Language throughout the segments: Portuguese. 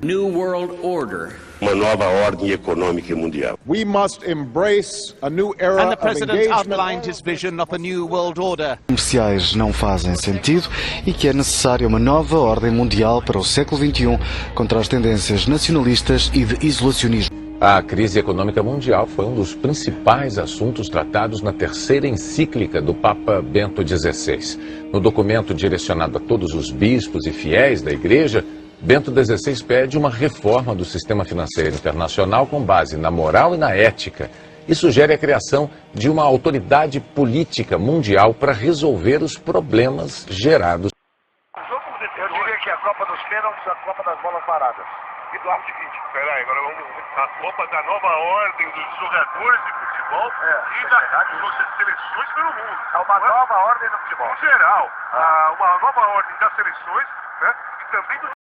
New World Order. Uma nova ordem econômica mundial. We must embrace a new era And the president of engagement. outlined his vision of a new world order. Comerciais não fazem sentido e que é necessária uma nova ordem mundial para o século XXI contra as tendências nacionalistas e de isolacionismo. A crise econômica mundial foi um dos principais assuntos tratados na terceira encíclica do Papa Bento XVI. No documento direcionado a todos os bispos e fiéis da Igreja, Bento XVI pede uma reforma do sistema financeiro internacional com base na moral e na ética e sugere a criação de uma autoridade política mundial para resolver os problemas gerados. Eu diria que a Copa dos Pênaltis, a Copa das Bolas Paradas. E do seguinte, peraí, agora vamos a Copa da nova ordem dos jogadores de futebol e das seleções pelo mundo. É uma nova ordem do futebol. Em geral, uma nova ordem das seleções, né, e também do...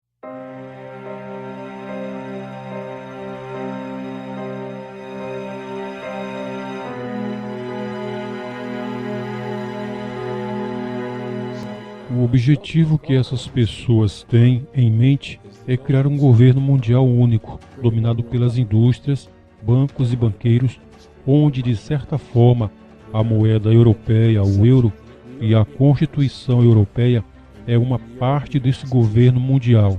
O objetivo que essas pessoas têm em mente é criar um governo mundial único, dominado pelas indústrias, bancos e banqueiros, onde, de certa forma, a moeda europeia, o euro, e a Constituição Europeia é uma parte desse governo mundial.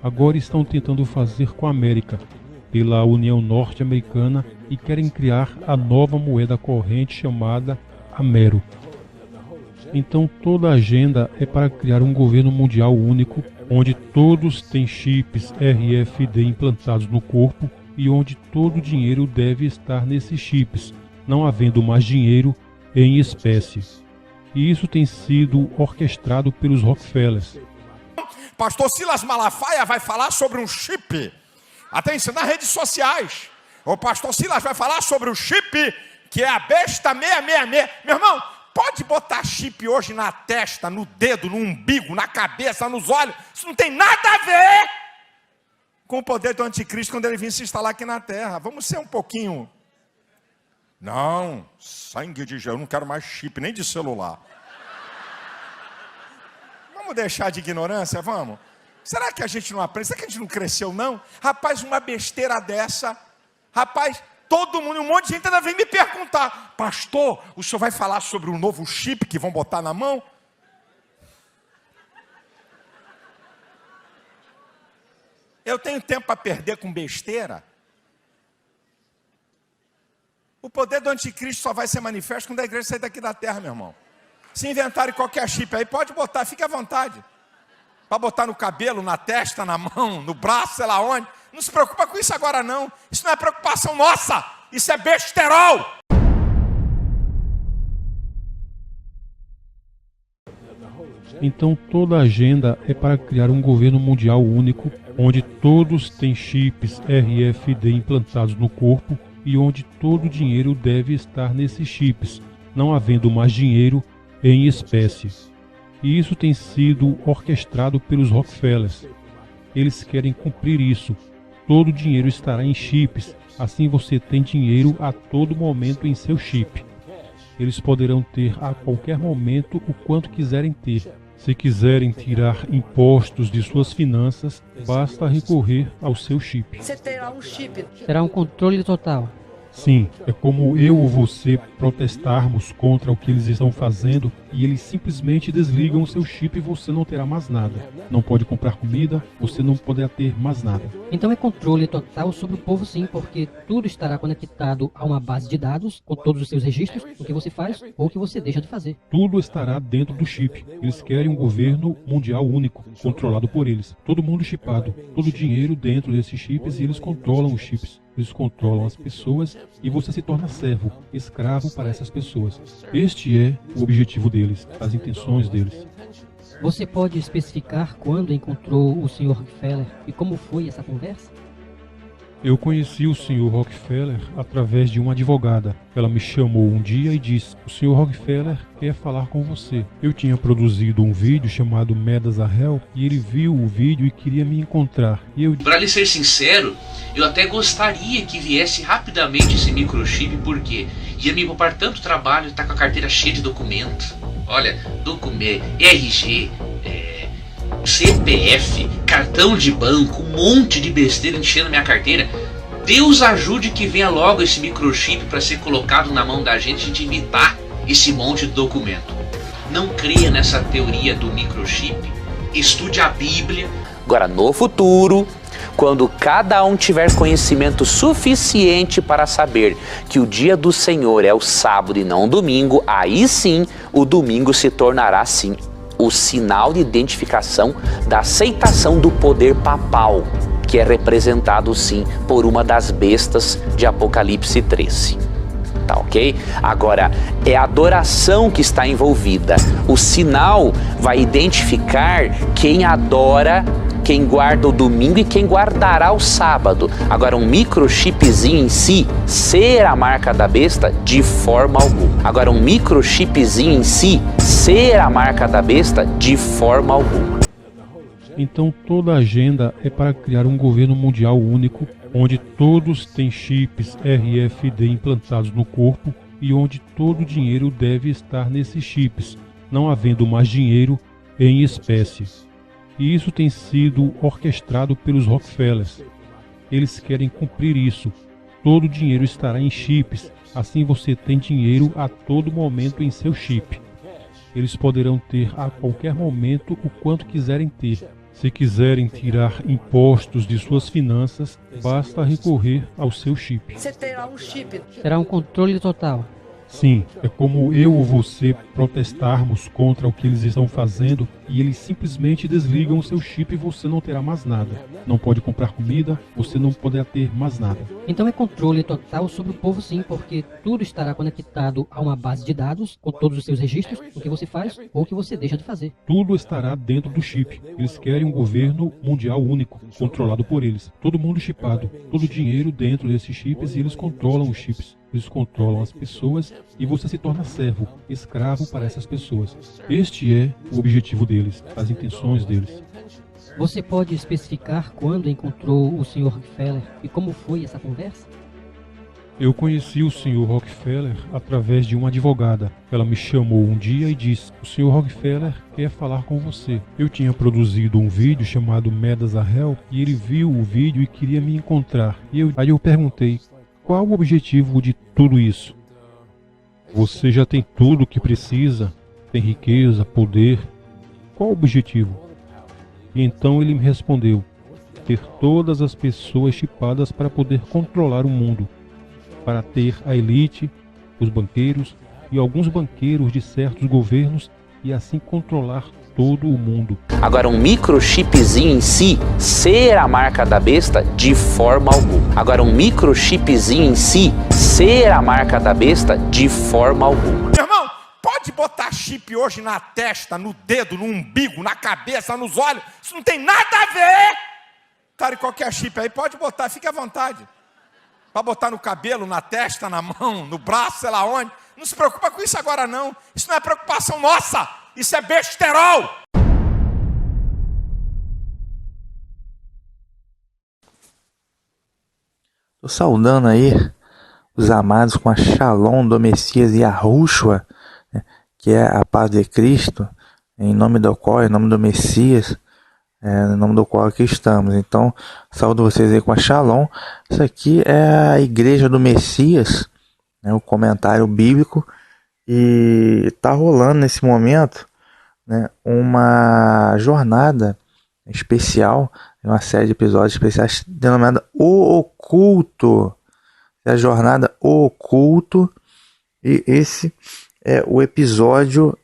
Agora estão tentando fazer com a América, pela União Norte-Americana, e querem criar a nova moeda corrente chamada Amero. Então toda a agenda é para criar um governo mundial único, onde todos têm chips RFID implantados no corpo e onde todo o dinheiro deve estar nesses chips, não havendo mais dinheiro em espécie. E isso tem sido orquestrado pelos Rockefellers. Pastor Silas Malafaia vai falar sobre um chip. Atenção, nas redes sociais. O pastor Silas vai falar sobre o chip que é a besta 666. Meu irmão, pode botar chip hoje na testa, no dedo, no umbigo, na cabeça, nos olhos. Isso não tem nada a ver com o poder do anticristo quando ele vir se instalar aqui na terra. Vamos ser um pouquinho... Não, sangue de Jesus, eu não quero mais chip, nem de celular. Vamos deixar de ignorância, vamos? Será que a gente não aprende? Será que a gente não cresceu, não? Rapaz, uma besteira dessa... Rapaz... Todo mundo, um monte de gente ainda vem me perguntar: pastor, o senhor vai falar sobre o novo chip que vão botar na mão? Eu tenho tempo para perder com besteira? O poder do anticristo só vai ser manifesto quando a igreja sair daqui da terra, meu irmão. Se inventarem qualquer chip aí, pode botar, fique à vontade. Para botar no cabelo, na testa, na mão, no braço, sei lá onde. Não se preocupa com isso agora não. Isso não é preocupação nossa. Isso é besterol. Então toda a agenda é para criar um governo mundial único, onde todos têm chips RFID implantados no corpo e onde todo o dinheiro deve estar nesses chips, não havendo mais dinheiro em espécie. E isso tem sido orquestrado pelos Rockefellers. Eles querem cumprir isso. Todo o dinheiro estará em chips, assim você tem dinheiro a todo momento em seu chip. Eles poderão ter a qualquer momento o quanto quiserem ter. Se quiserem tirar impostos de suas finanças, basta recorrer ao seu chip. Você terá um chip. Terá um controle total. Sim, é como eu ou você protestarmos contra o que eles estão fazendo e eles simplesmente desligam o seu chip e você não terá mais nada. Não pode comprar comida, você não poderá ter mais nada. Então é controle total sobre o povo, sim, porque tudo estará conectado a uma base de dados com todos os seus registros, o que você faz ou o que você deixa de fazer. Tudo estará dentro do chip. Eles querem um governo mundial único, controlado por eles. Todo mundo chipado, todo o dinheiro dentro desses chips e eles controlam os chips. Eles controlam as pessoas e você se torna servo, escravo para essas pessoas. Este é o objetivo deles, as intenções deles. Você pode especificar quando encontrou o Sr. Rockefeller e como foi essa conversa? Eu conheci o Sr. Rockefeller através de uma advogada. Ela me chamou um dia e disse: o Sr. Rockefeller quer falar com você. Eu tinha produzido um vídeo chamado Medas a Hell e ele viu o vídeo e queria me encontrar. Para lhe ser sincero, eu até gostaria que viesse rapidamente esse microchip, porque ia me poupar tanto trabalho estar com a carteira cheia de documentos. Olha, documento, RG, CPF, cartão de banco, um monte de besteira enchendo minha carteira. Deus ajude que venha logo esse microchip para ser colocado na mão da gente de imitar esse monte de documento. Não creia nessa teoria do microchip. Estude a Bíblia. Agora, no futuro, quando cada um tiver conhecimento suficiente para saber que o dia do Senhor é o sábado e não o domingo, aí sim o domingo se tornará sim o sinal de identificação da aceitação do poder papal, que é representado sim por uma das bestas de Apocalipse 13. Tá ok? Agora, é a adoração que está envolvida. O sinal vai identificar quem adora, quem guarda o domingo e quem guardará o sábado. Agora, um microchipzinho em si ser a marca da besta de forma alguma. Agora, um microchipzinho em si ser a marca da besta de forma alguma. Então toda a agenda é para criar um governo mundial único, onde todos têm chips RFID implantados no corpo e onde todo o dinheiro deve estar nesses chips, não havendo mais dinheiro em espécie. E isso tem sido orquestrado pelos Rockefellers. Eles querem cumprir isso. Todo o dinheiro estará em chips, assim você tem dinheiro a todo momento em seu chip. Eles poderão ter a qualquer momento o quanto quiserem ter. Se quiserem tirar impostos de suas finanças, basta recorrer ao seu chip. Você terá um chip. Terá um controle total. Sim, é como eu ou você protestarmos contra o que eles estão fazendo e eles simplesmente desligam o seu chip e você não terá mais nada. Não pode comprar comida, você não poderá ter mais nada. Então é controle total sobre o povo sim, porque tudo estará conectado a uma base de dados com todos os seus registros, o que você faz ou o que você deixa de fazer. Tudo estará dentro do chip. Eles querem um governo mundial único, controlado por eles. Todo mundo chipado, todo o dinheiro dentro desses chips e eles controlam os chips. Eles controlam as pessoas e você se torna servo, escravo para essas pessoas. Este é o objetivo deles, as intenções deles. Você pode especificar quando encontrou o Sr. Rockefeller e como foi essa conversa? Eu conheci o Sr. Rockefeller através de uma advogada. Ela me chamou um dia e disse: "O Sr. Rockefeller quer falar com você." Eu tinha produzido um vídeo chamado Medas a Hell e ele viu o vídeo e queria me encontrar. Aí eu perguntei: "Qual o objetivo de tudo isso? Você já tem tudo o que precisa, tem riqueza, poder. Qual o objetivo?" E então ele me respondeu: "Ter todas as pessoas chipadas para poder controlar o mundo, para ter a elite, os banqueiros e alguns banqueiros de certos governos e assim controlar todo o mundo." Agora, um microchipzinho em si ser a marca da besta de forma alguma. Agora, um microchipzinho em si ser a marca da besta de forma alguma. Meu irmão, pode botar chip hoje na testa, no dedo, no umbigo, na cabeça, nos olhos. Isso não tem nada a ver. Cara, qualquer chip aí pode botar, fique à vontade. Para botar no cabelo, na testa, na mão, no braço, sei lá onde. Não se preocupa com isso agora não. Isso não é preocupação nossa. Isso é besterol. Estou saudando aí os amados com a Shalom do Messias e a Yahushua, né, que é a paz de Cristo, em nome do qual, em nome do Messias, em nome do qual aqui estamos. Então, saúdo vocês aí com a Shalom. Isso aqui é a Igreja do Messias, né, o comentário bíblico, e está rolando nesse momento, né, uma jornada especial, uma série de episódios especiais denominada O Oculto. É a jornada O Oculto, e esse é o episódio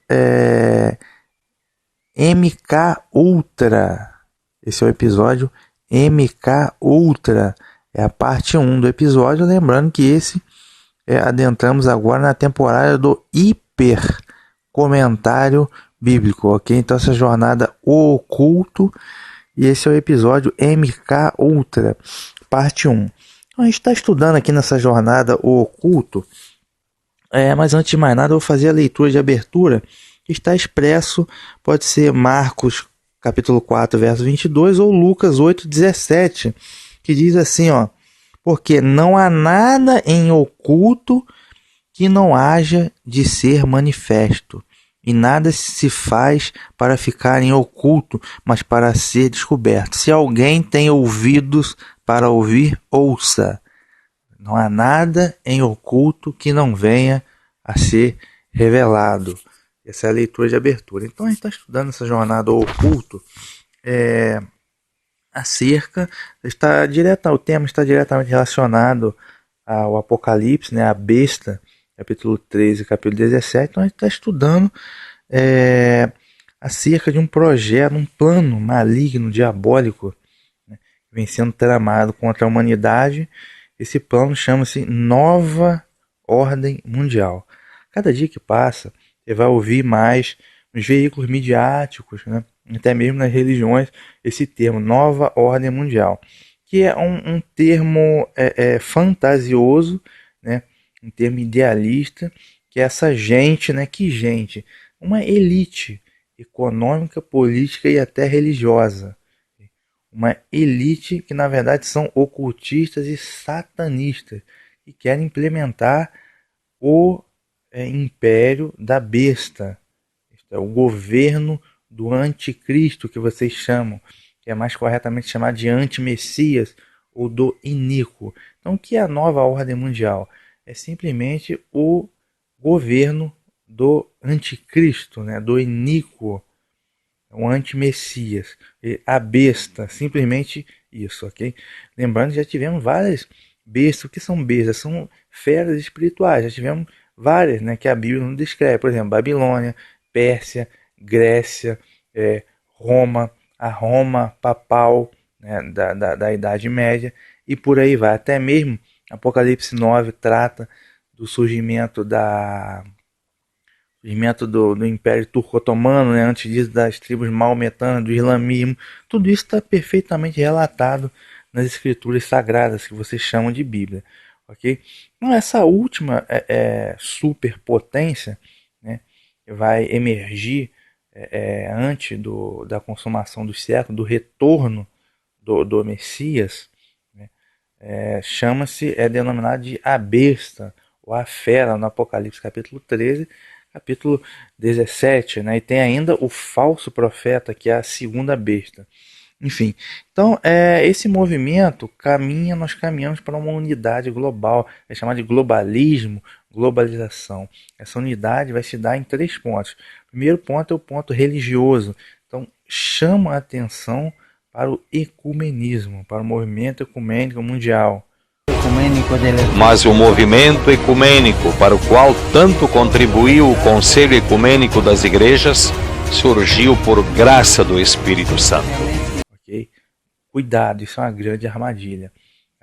MK Ultra. Esse é o episódio MK Ultra, é a parte 1 do episódio. Lembrando que esse adentramos agora na temporada do hiper comentário bíblico, ok? Então essa jornada O Oculto, e esse é o episódio MK Ultra, parte 1. Então, a gente está estudando aqui nessa jornada O Oculto, mas antes de mais nada eu vou fazer a leitura de abertura, que está expresso, pode ser Marcos capítulo 4, verso 22, ou Lucas 8, 17, que diz assim, ó: "Porque não há nada em oculto que não haja de ser manifesto, e nada se faz para ficar em oculto, mas para ser descoberto. Se alguém tem ouvidos para ouvir, ouça. Não há nada em oculto que não venha a ser revelado. Essa é a leitura de abertura. Então a gente está estudando essa jornada ao oculto acerca, o tema está diretamente relacionado ao Apocalipse, né, a besta, capítulo 13 e capítulo 17. Então a gente está estudando acerca de um projeto, um plano maligno, diabólico, né, que vem sendo tramado contra a humanidade. Esse plano chama-se Nova Ordem Mundial. Cada dia que passa, você vai ouvir mais nos veículos midiáticos, né, até mesmo nas religiões, esse termo, Nova Ordem Mundial, que é um termo fantasioso, né, um termo idealista, que é essa gente, né, uma elite econômica, política e até religiosa. Uma elite que, na verdade, são ocultistas e satanistas, que querem implementar o império da besta, o governo do anticristo, que vocês chamam, que é mais corretamente chamado de antimessias ou do iníquo. Então, o que é a nova ordem mundial? É simplesmente o governo do anticristo, né, do iníquo, o antimessias, a besta, simplesmente isso, ok? Lembrando que já tivemos várias bestas. O que são bestas? São feras espirituais. Já tivemos várias, né, que a Bíblia não descreve. Por exemplo, Babilônia, Pérsia, Grécia, Roma, a Roma papal, né, da Idade Média, e por aí vai. Até mesmo Apocalipse 9 trata do surgimento do Império Turco-Otomano, né, antes disso das tribos maometanas, do islamismo. Tudo isso está perfeitamente relatado nas escrituras sagradas, que vocês chamam de Bíblia. Okay? Então, essa última superpotência, né, vai emergir antes da consumação dos séculos, do retorno do Messias, né, é denominado de a besta, ou a fera, no Apocalipse capítulo 13, capítulo 17, né, e tem ainda o falso profeta, que é a segunda besta. Enfim, então esse movimento nós caminhamos para uma unidade global, é chamado de globalismo, globalização. Essa unidade vai se dar em 3 pontos. O primeiro ponto é o ponto religioso. Então, chama a atenção para o ecumenismo, para o movimento ecumênico mundial. Mas o movimento ecumênico, para o qual tanto contribuiu o Conselho Ecumênico das Igrejas, surgiu por graça do Espírito Santo. Okay? Cuidado, isso é uma grande armadilha.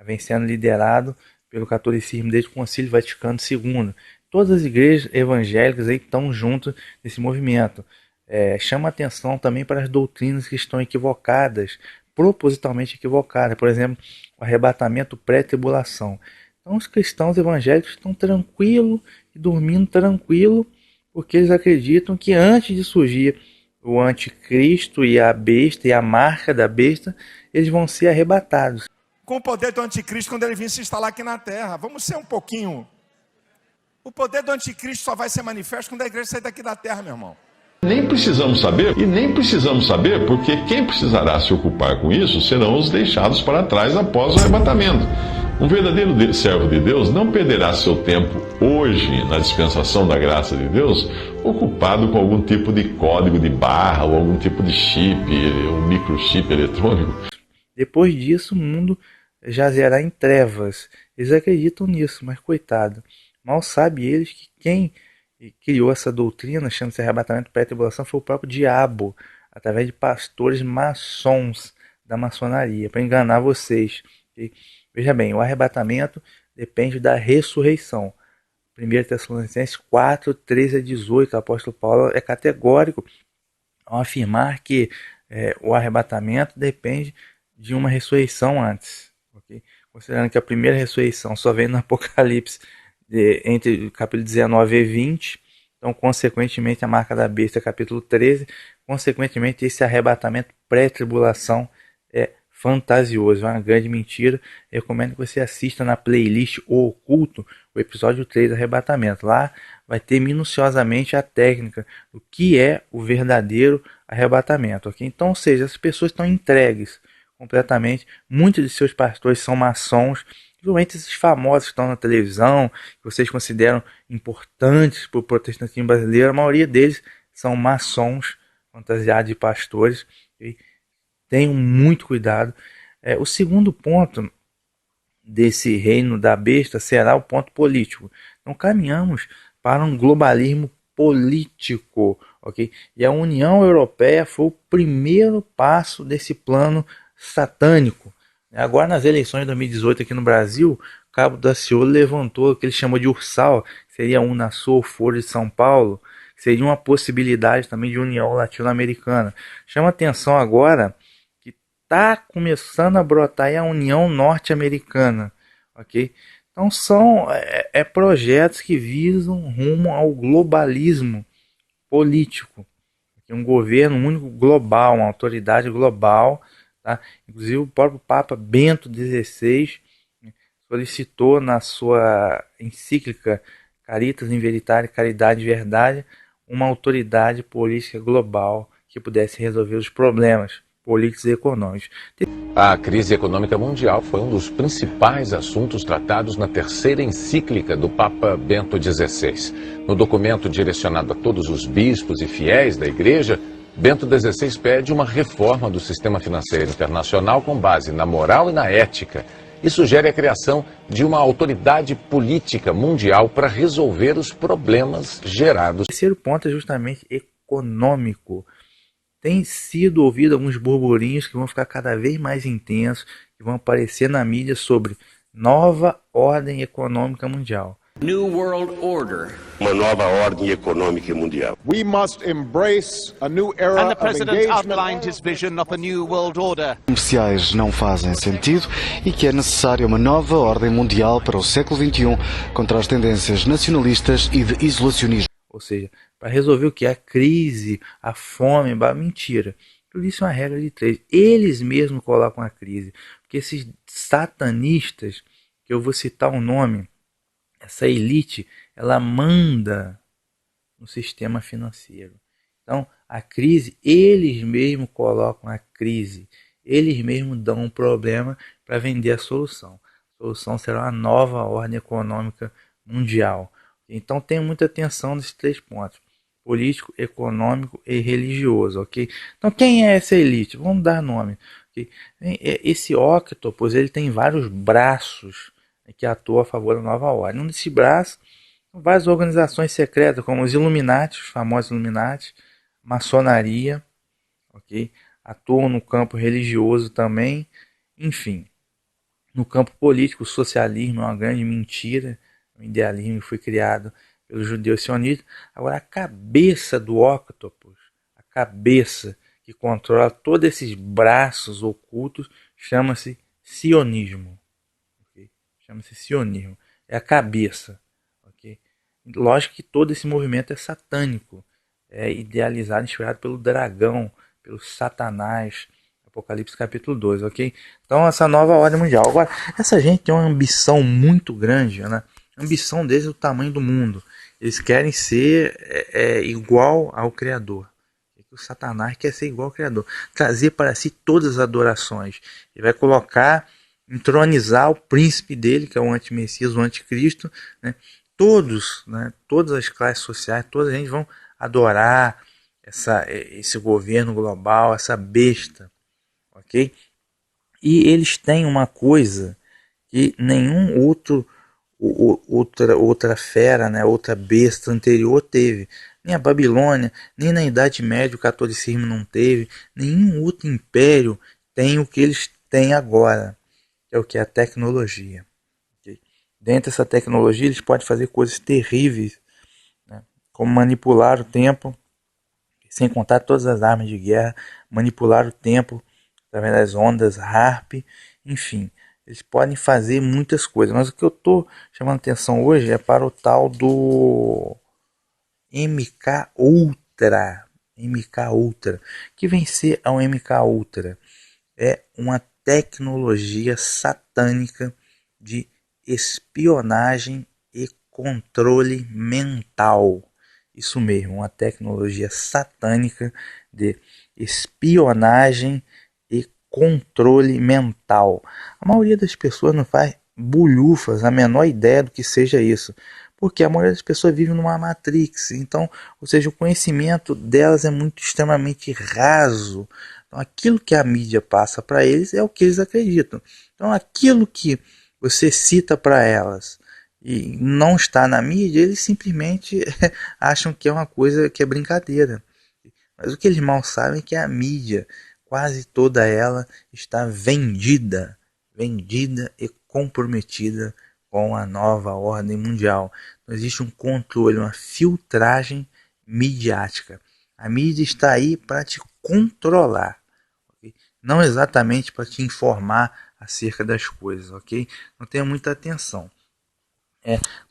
Vem sendo liderado pelo catolicismo desde o Concílio Vaticano II. Todas as igrejas evangélicas aí estão juntas nesse movimento. Chama atenção também para as doutrinas que estão equivocadas, propositalmente equivocadas. Por exemplo, o arrebatamento pré-tribulação. Então os cristãos evangélicos estão tranquilos e dormindo tranquilo, porque eles acreditam que antes de surgir o anticristo e a besta e a marca da besta, eles vão ser arrebatados. Com o poder do anticristo, quando ele vir se instalar aqui na terra, vamos ser um pouquinho. O poder do anticristo só vai ser manifesto quando a igreja sair daqui da terra, meu irmão. Nem precisamos saber, porque quem precisará se ocupar com isso serão os deixados para trás após o arrebatamento. Um verdadeiro servo de Deus não perderá seu tempo hoje, na dispensação da graça de Deus, ocupado com algum tipo de código de barra, ou algum tipo de chip, um microchip eletrônico. Depois disso, o mundo jazerá em trevas. Eles acreditam nisso, mas coitado, mal sabe eles que quem criou essa doutrina, chama-se arrebatamento pré-tribulação, foi o próprio diabo, através de pastores maçons da maçonaria, para enganar vocês. Okay? Veja bem, o arrebatamento depende da ressurreição. 1 Tessalonicenses 4, 13 a 18, o apóstolo Paulo é categórico ao afirmar que o arrebatamento depende de uma ressurreição antes. Okay? Considerando que a primeira ressurreição só vem no Apocalipse entre o capítulo 19 e 20, então consequentemente a marca da besta é capítulo 13, consequentemente esse arrebatamento pré-tribulação é fantasioso, é uma grande mentira. Eu recomendo que você assista na playlist O Oculto, o episódio 3, Arrebatamento. Lá vai ter minuciosamente a técnica do que é o verdadeiro arrebatamento. Okay? Então, ou seja, as pessoas estão entregues completamente. Muitos de seus pastores são maçons, principalmente esses famosos que estão na televisão, que vocês consideram importantes para o protestantismo brasileiro. A maioria deles são maçons fantasiados de pastores. Okay? Tenham muito cuidado. O segundo ponto desse reino da besta será o ponto político. Então caminhamos para um globalismo político, ok? E a União Europeia foi o primeiro passo desse plano satânico. Agora nas eleições de 2018 aqui no Brasil, Cabo Daciolo levantou o que ele chamou de Ursal, que seria a Unasul, Foro de São Paulo, que seria uma possibilidade também de união latino-americana. Chama atenção agora que está começando a brotar aí a União Norte-Americana, ok? Então são projetos que visam rumo ao globalismo político, um governo único global, uma autoridade global, tá? Inclusive o próprio Papa Bento XVI solicitou na sua encíclica Caritas in Veritate, Caridade e Verdade, uma autoridade política global que pudesse resolver os problemas políticos e econômicos. A crise econômica mundial foi um dos principais assuntos tratados na terceira encíclica do Papa Bento XVI. No documento direcionado a todos os bispos e fiéis da Igreja, Bento XVI pede uma reforma do sistema financeiro internacional com base na moral e na ética e sugere a criação de uma autoridade política mundial para resolver os problemas gerados. O terceiro ponto é justamente econômico. Tem sido ouvido alguns burburinhos que vão ficar cada vez mais intensos, que vão aparecer na mídia sobre nova ordem econômica mundial. New World Order. Uma nova ordem econômica mundial. We must embrace a new era And the of president engagement. outlined his vision of a new world order. Comerciais não fazem sentido e que é necessária uma nova ordem mundial para o século XXI contra as tendências nacionalistas e de isolacionismo. Ou seja, para resolver o que? A crise, a fome, mentira. Tudo isso é uma regra de 3. Eles mesmos colocam a crise. Porque esses satanistas, que eu vou citar um nome, essa elite, ela manda no sistema financeiro. Então, a crise, eles mesmos colocam a crise. Eles mesmos dão um problema para vender a solução. A solução será uma nova ordem econômica mundial. Então tenha muita atenção nesses 3 pontos: político, econômico e religioso, ok? Então quem é essa elite? Vamos dar nome. Okay? Esse Octopus, ele tem vários braços que atuam a favor da nova ordem. Um desses braços são várias organizações secretas, como os Illuminati, os famosos Illuminati, maçonaria, ok? Atuam no campo religioso também, enfim. No campo político, o socialismo é uma grande mentira. O idealismo foi criado pelos judeus sionistas. Agora, a cabeça do Octopus, a cabeça que controla todos esses braços ocultos, chama-se sionismo. Okay? Chama-se sionismo. É a cabeça. Okay? Lógico que todo esse movimento é satânico. É idealizado, inspirado pelo dragão, pelo Satanás. Apocalipse capítulo 2. Okay? Então, essa nova ordem mundial. Agora, essa gente tem uma ambição muito grande, né? A ambição deles é o tamanho do mundo. Eles querem ser igual ao Criador. O Satanás quer ser igual ao Criador. Trazer para si todas as adorações. Ele vai colocar, entronizar o príncipe dele, que é o antimessias, o anticristo. Né? Todos, né? Todas as classes sociais, toda a gente vão adorar esse governo global, essa besta. Ok? E eles têm uma coisa que nenhum outra fera, né, outra besta anterior teve. Nem a Babilônia, nem na Idade Média o catolicismo não teve. Nenhum outro império tem o que eles têm agora, que é o que? A tecnologia. Okay? Dentro dessa tecnologia eles podem fazer coisas terríveis, né, como manipular o tempo, sem contar todas as armas de guerra, manipular o tempo através das ondas HAARP, enfim. Eles podem fazer muitas coisas, mas o que eu estou chamando atenção hoje é para o tal do MK Ultra. MK Ultra. Que vem ser a MK Ultra? É uma tecnologia satânica de espionagem e controle mental. Isso mesmo, uma tecnologia satânica de espionagem e controle mental. A maioria das pessoas não faz bulhufas, a menor ideia do que seja isso, porque a maioria das pessoas vive numa matrix, então, ou seja, o conhecimento delas é muito extremamente raso. Então, aquilo que a mídia passa para eles é o que eles acreditam. Então, aquilo que você cita para elas e não está na mídia, eles simplesmente acham que é uma coisa que é brincadeira. Mas o que eles mal sabem é que a mídia, quase toda ela, está vendida e comprometida com a nova ordem mundial. Então, existe um controle, uma filtragem midiática. A mídia está aí para te controlar, okay? Não exatamente para te informar acerca das coisas, ok? Não tenha muita atenção.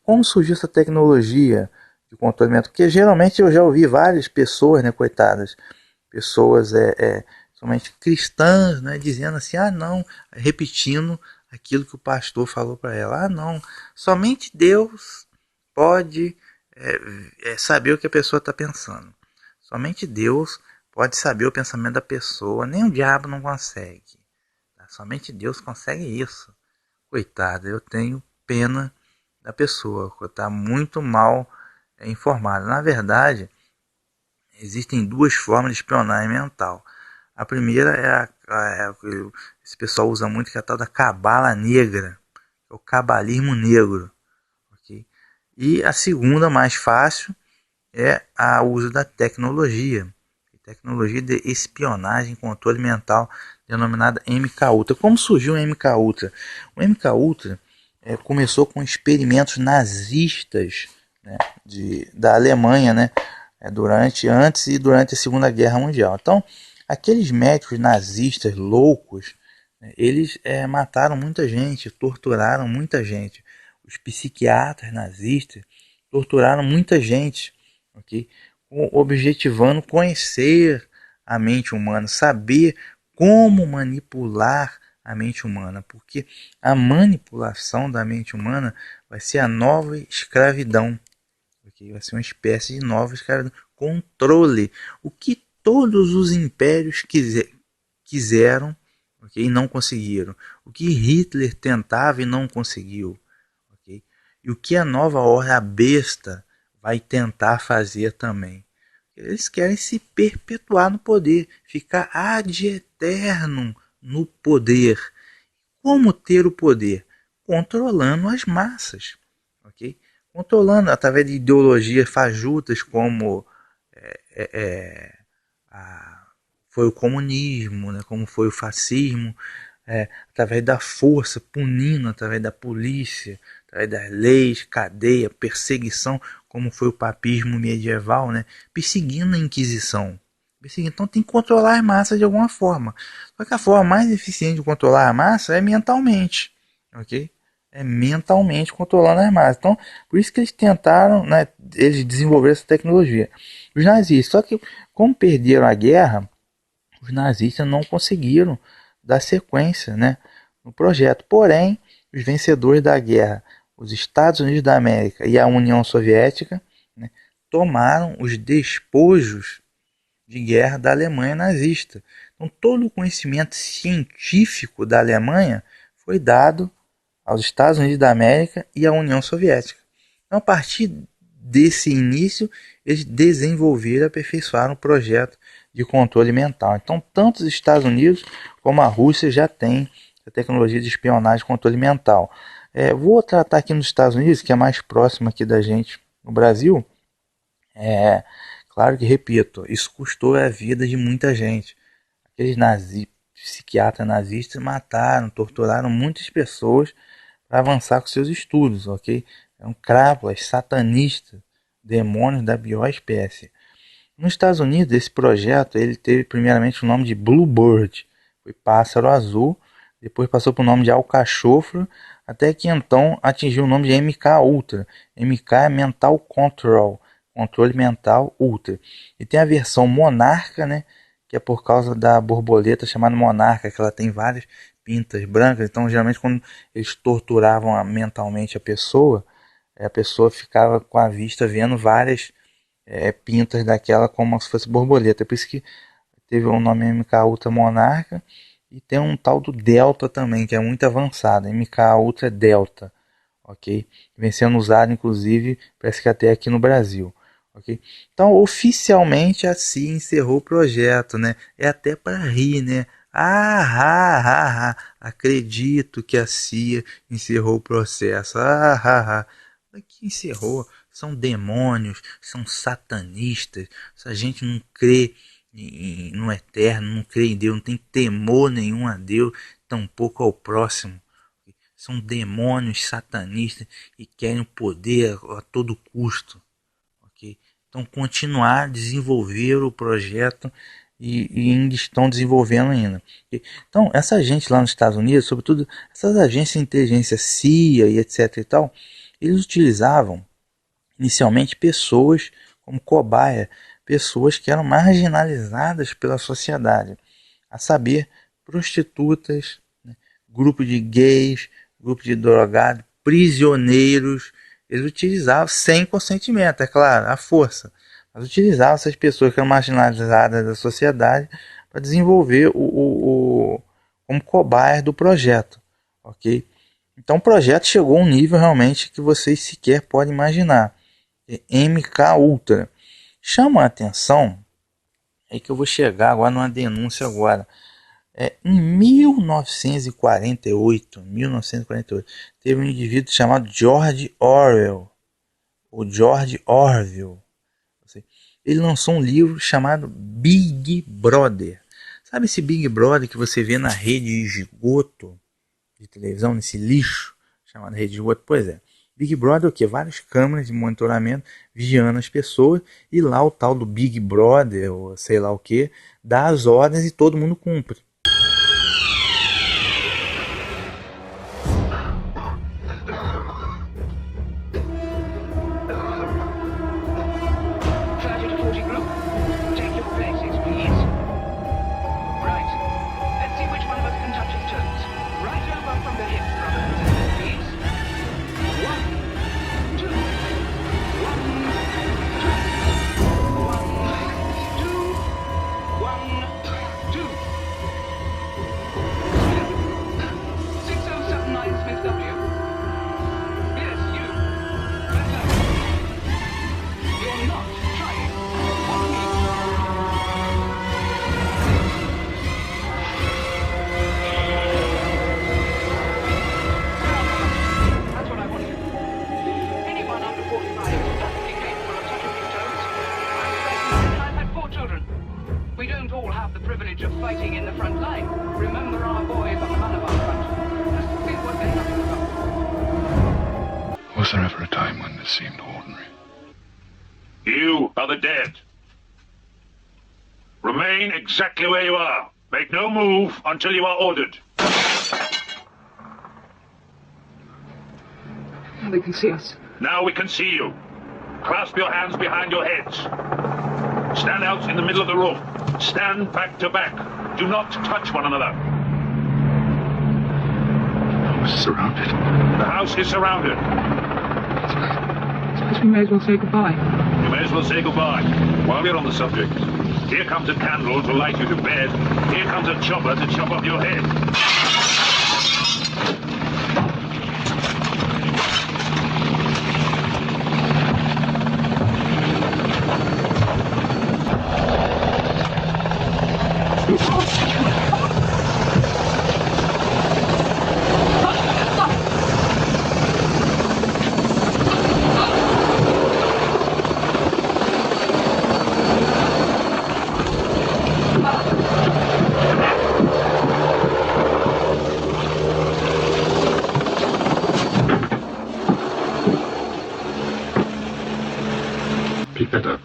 Como surgiu essa tecnologia de controle mental? Porque geralmente eu já ouvi várias pessoas, né, coitadas, pessoas somente cristãs, né, dizendo assim, não, repetindo aquilo que o pastor falou para ela, não, somente Deus pode saber o que a pessoa está pensando, somente Deus pode saber o pensamento da pessoa, nem o diabo não consegue, tá? Somente Deus consegue isso. Coitada, eu tenho pena da pessoa, está muito mal informada. Na verdade, existem duas formas de espionagem mental. A primeira esse pessoal usa muito, que é a tal da cabala negra, o cabalismo negro, okay? E a segunda, mais fácil, é o uso da tecnologia de espionagem e controle mental, denominada MKUltra. Como surgiu o MKUltra? O MKUltra começou com experimentos nazistas, né, da Alemanha, né, antes e durante a Segunda Guerra Mundial. Então, aqueles médicos nazistas loucos, né, eles mataram muita gente, torturaram muita gente. Os psiquiatras nazistas torturaram muita gente, okay? Objetivando conhecer a mente humana, saber como manipular a mente humana, porque a manipulação da mente humana vai ser a nova escravidão, okay? Vai ser uma espécie de nova escravidão, controle, o que todos os impérios quiseram, okay? E não conseguiram, o que Hitler tentava e não conseguiu, okay? E o que a nova ordem, a besta, vai tentar fazer também. Eles querem se perpetuar no poder, ficar ad eternum no poder. Como ter o poder? Controlando as massas, okay? Controlando através de ideologias fajutas como foi o comunismo, né? Como foi o fascismo, através da força, punindo através da polícia, através das leis, cadeia, perseguição, como foi o papismo medieval, né? Perseguindo a Inquisição. Então tem que controlar as massas de alguma forma. Só que a forma mais eficiente de controlar a massa é mentalmente, ok? É mentalmente controlando as massas. Então, por isso que eles tentaram, né, eles desenvolveram essa tecnologia. Os nazistas, só que como perderam a guerra, os nazistas não conseguiram dar sequência, né, no projeto. Porém, os vencedores da guerra, os Estados Unidos da América e a União Soviética, né, tomaram os despojos de guerra da Alemanha nazista. Então, todo o conhecimento científico da Alemanha foi dado aos Estados Unidos da América e à União Soviética. Então, a partir desse início, eles desenvolveram e aperfeiçoaram o projeto de controle mental. Então, tanto os Estados Unidos como a Rússia já têm a tecnologia de espionagem e controle mental. Vou tratar aqui nos Estados Unidos, que é mais próximo aqui da gente, no Brasil. Claro que, repito, isso custou a vida de muita gente. Aqueles psiquiatras nazistas mataram, torturaram muitas pessoas para avançar com seus estudos, ok? Crápulas, satanistas, demônios da pior espécie. Nos Estados Unidos, esse projeto ele teve primeiramente o nome de Bluebird, foi pássaro azul, depois passou para o nome de alcachofra, até que então atingiu o nome de MKUltra. MK é Mental Control, controle mental ultra. E tem a versão monarca, né, que é por causa da borboleta chamada monarca, que ela tem várias pintas brancas. Então, geralmente, quando eles torturavam mentalmente a pessoa ficava com a vista vendo várias pintas daquela como se fosse borboleta. Por isso que teve o nome MK Ultra Monarca. E tem um tal do Delta também, que é muito avançado, MK Ultra Delta, ok? Vem sendo usado, inclusive, parece que até aqui no Brasil, ok? Então, oficialmente, a CIA encerrou o projeto, né? É até para rir, né? Acredito que a CIA encerrou o processo. Que encerrou? São demônios, são satanistas, essa gente não crê no eterno, não crê em Deus, não tem temor nenhum a Deus, tampouco ao próximo. São demônios satanistas e querem o poder a todo custo. Okay? Então, continuar a desenvolver o projeto e ainda estão desenvolvendo ainda. Okay? Então, essa gente lá nos Estados Unidos, sobretudo essas agências de inteligência CIA e etc. e tal, eles utilizavam inicialmente pessoas como cobaia, pessoas que eram marginalizadas pela sociedade, a saber, prostitutas, né, grupo de gays, grupo de drogados, prisioneiros. Eles utilizavam sem consentimento, é claro, à força, mas utilizavam essas pessoas que eram marginalizadas da sociedade para desenvolver como cobaias do projeto, ok? Então o projeto chegou a um nível realmente que vocês sequer podem imaginar. MK Ultra. Chama a atenção, é que eu vou chegar agora numa denúncia agora. Em 1948, teve um indivíduo chamado George Orwell. Ele lançou um livro chamado Big Brother. Sabe esse Big Brother que você vê na rede de esgoto de televisão, nesse lixo chamado rede de esgoto? Pois é. Big Brother é o quê? Várias câmeras de monitoramento vigiando as pessoas, e lá o tal do Big Brother, ou sei lá o que, dá as ordens e todo mundo cumpre. Was there ever a time when this seemed ordinary? You are the dead. Remain exactly where you are. Make no move until you are ordered. They can see us. Now we can see you. Clasp your hands behind your heads. Stand out in the middle of the room. Stand back to back. Do not touch one another. The house is surrounded. The house is surrounded. I suppose we may as well say goodbye. You may as well say goodbye. While we're on the subject, here comes a candle to light you to bed. Here comes a chopper to chop off your head. Pick that up.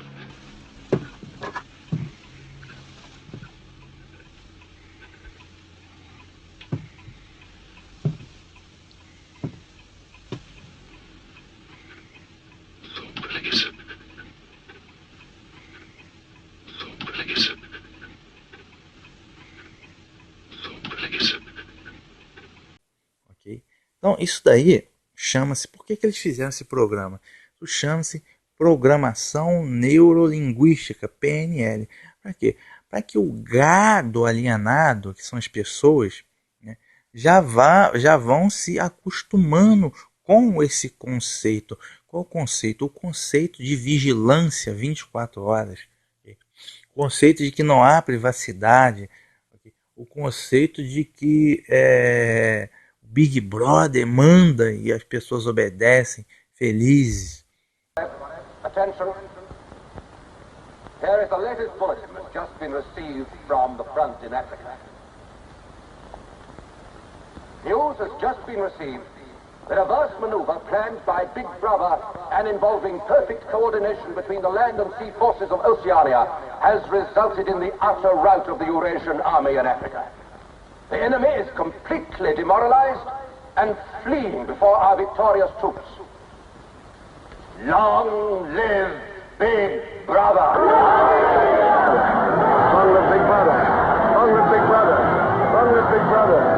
Então, isso daí chama-se... Por que eles fizeram esse programa? Isso chama-se Programação Neurolinguística, PNL. Para quê? Para que o gado alienado, que são as pessoas, né, já vão se acostumando com esse conceito. Qual o conceito? O conceito de vigilância 24 horas. O conceito de que não há privacidade. O conceito de que o Big Brother manda e as pessoas obedecem, felizes. Attention. Here is the latest bulletin that's just been received from the front in Africa. News has just been received that a vast maneuver planned by Big Brother and involving perfect coordination between the land and sea forces of Oceania has resulted in the utter rout of the Eurasian army in Africa. The enemy is completely demoralized and fleeing before our victorious troops. Long live Big Brother! Long live Big Brother! Long live Big Brother! Long live Big Brother!